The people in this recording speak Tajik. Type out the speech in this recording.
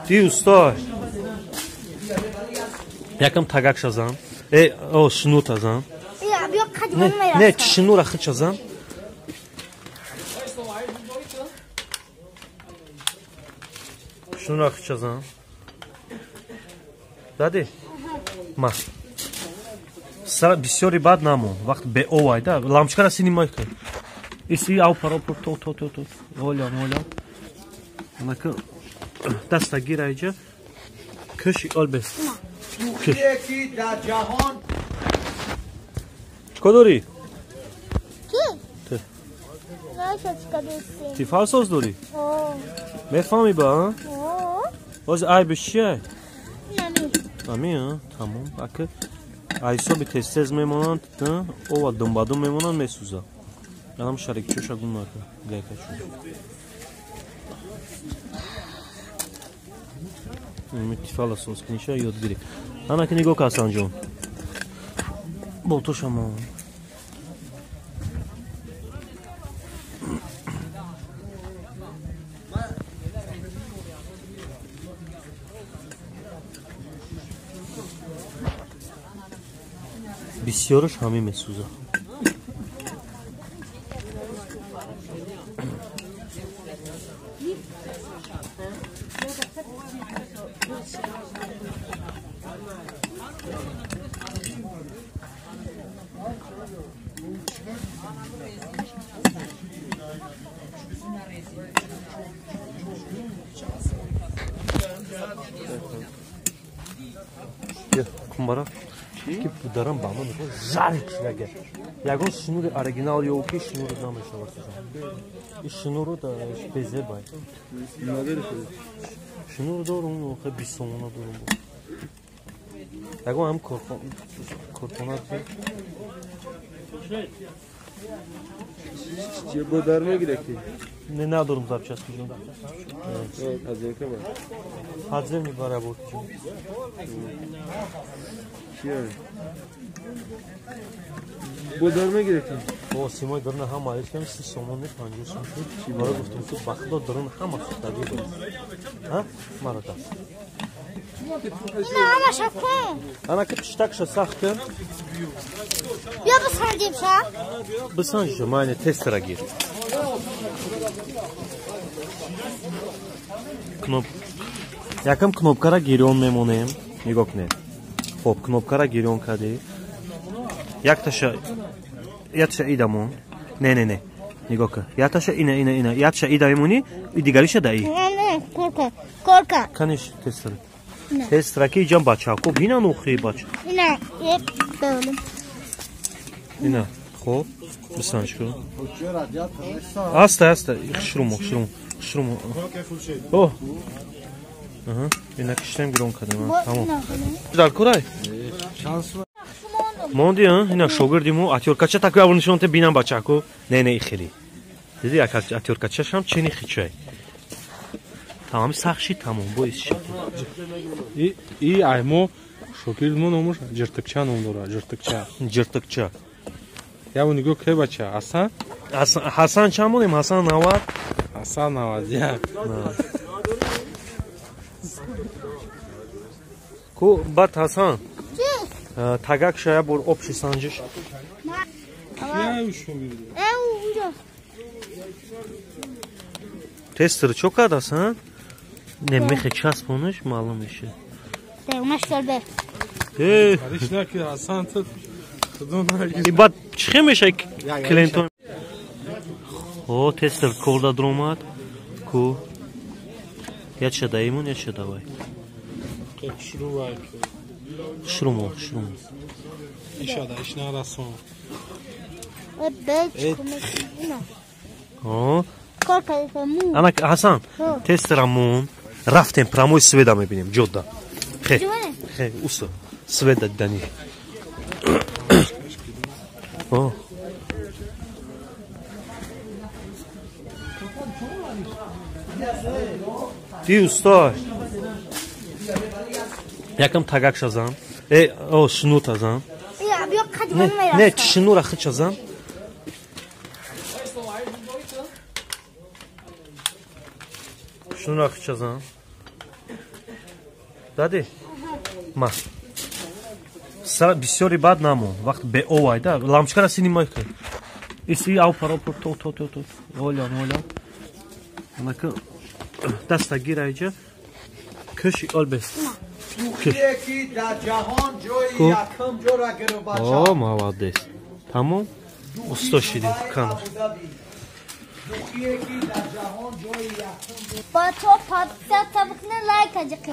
دی اوستا یکم تگک شازم او شنو تازم نه شنو را خد شازم شنو را خد شازم دادی ما سر بسیاری بد نمون وقت به اوای دا لامچکا را سینیمای که ایسی او پرا پر تو اولا نکن دست گیر ایجا کشی آلبه یکی در جهان چکا داری؟ کی؟ تی فالسوز داری؟ میفهمی با؟ باز ای بشیه؟ نمی ها؟ تمام بکر ایسا به تستز میمانند او دنبادون میمانند میسوزا یادم شریک چوش اگون نکن گیکه چوش میتیفالا سوز کنیشه یاد گیری انا که نگاه کسان جون بولتوش اما بسیارش همه میسوزه یا کمبارا که دارم با من میگه زاری کشیده یکون شنور اورجینال یا اوکی شنور نمیشه واسه این شنور رو دا بزر باید شنور دارم و خیلی بیسومونه دارم یکون هم کارپونات چیه با در میگیره که نه ندارم زبچست کجا هزینه که باید حضر میباره بود چیه با در میگیره که با سیمای دارن هم مالیش کنم 30 سومونه 50 سوم شد برای گفتم که بخدا دارن هم سوختگی دارن ها مرا دست اینا همه شکن انا که پشتکش سخت کن بیا بسنجیم شا بسنج شما اینه تست را گیر یکم کنوبکا را گیریون میمونیم نگاه کنید خب کنوبکا را گیریون کردی یک تاشه ایدمون نه نگاه کن یک تاشه اینه یک تاشه ایده میمونی دیگریش دایی نه کورکا کنش تست را تست را که جام بچه خب اینا نوخی بچه اینا یک بولیم اینا خب بسنج کن هسته شرومو اوه اینا کشتیم گرون کردیم تمام در کورای موندی اینا شوگردیمو اتیورکاچه تاکو اونشون ته بینم بچاکو نه خیلی دیدی اتیورکاچه هم چنی خیچای تمام سخشی تمام بویس شد ای ایمو شوگردمون اومش جرتکچا نام داره جرتکچا یا اون نگاه که بچه حسن چمونیم حسن 90 یا کو بات حسن تگک شاید بر آبشی سنجش اونجا تستر چوکاد حسن نمیخه چسبونش معلوم میشه دیگمش دارده کاریش نکه حسن تو ای بعد چه میشه کلینتون او تستر کولدا درومات کو یا چه دایمون یا چه دوای شرومو ایشادا ایش نرسون کورکا مون انا حسن تسترمون رفتیم پراموی سویدا میبینیم جدا خیلی اوستا سویدا دنی دی اوستا یکم تگک شازم او شنو تازم نه شنو را خد شازم Şunu rakacağız ha. Dadi. Ma. Бисёри бад намон. Вақт беовай да. Лампочкаро снимай кар. Иси авпаро то. Олям. Мака даста гирайҷа. Кӯши олбес. یکی در جهان جای خوب. یکم جو را گرو بچه О, молодец. Тамом. Усто шидем кана. یکی در جهان جای یکم با تو پادکست تابقونه لایک اجاقی